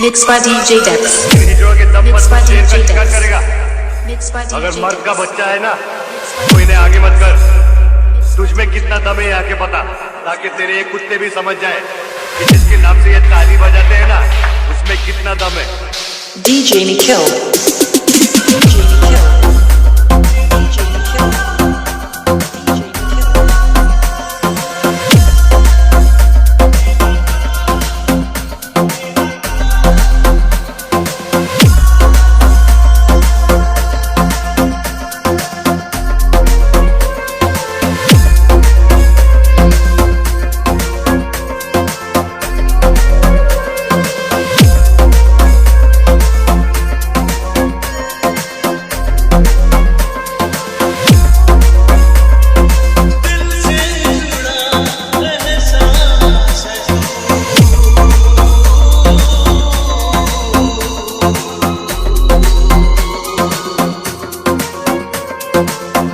Mixed by DJ Dex. Mixed by DJ Dex. Mixed by DJ अगर Dex. मर्द का बच्चा है ना तो इन्हें आगे मत कर। तुझमें कितना दम है आके पता, ताकि तेरे ये कुत्ते भी समझ जाए कि जिसके नाम से ये ताली बजाते हैं ना उसमें कितना दम है। DJ Nikhil. DJ Nikhil. DJ Nikhil.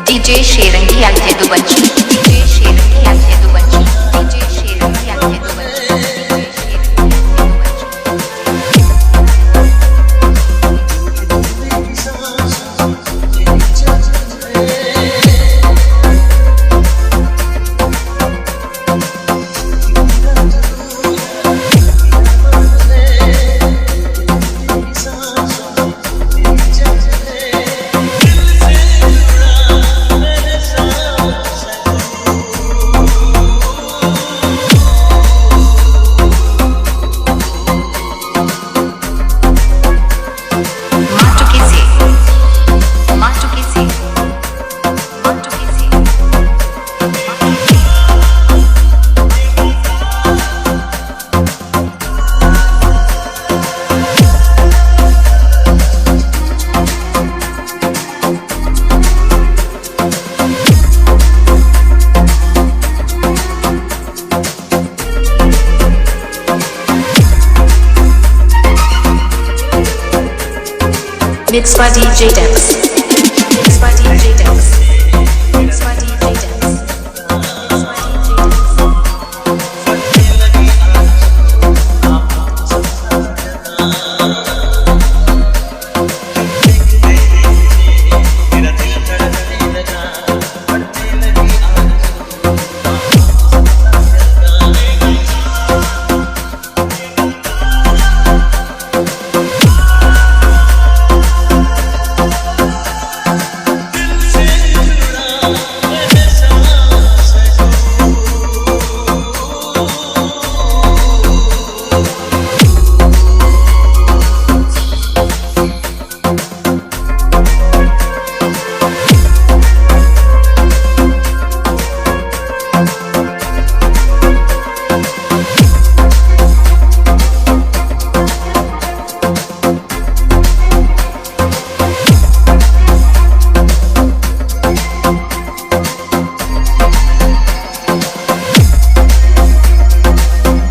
DJ Sherangi आखे दो बंची DJ Sherangi आखे दो बंची DJ Sherangi आखे दो बंची Mixed by DJ Dex. Mixed by DJ Dex. Mixed by DJ Dex.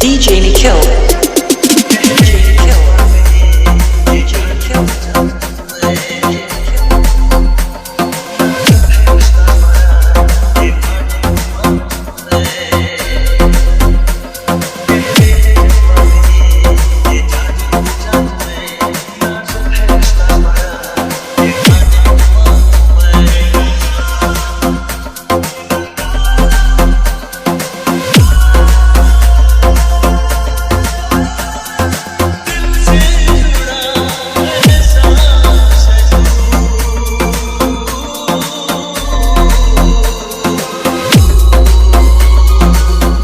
DJ Nikhil. DJ Nikhil. DJ Nikhil.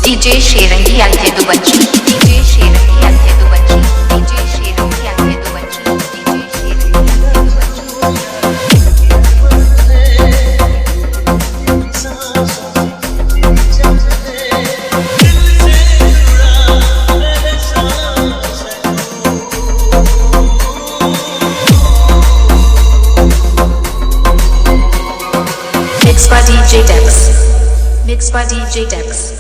DJ Sherangi आखे दो बंची DJ Sherangi आखे दो बंची DJ Sherangi आखे दो बंची DJ Sherangi आखे दो Mixed by DJ Dex. Mixed by DJ Dex.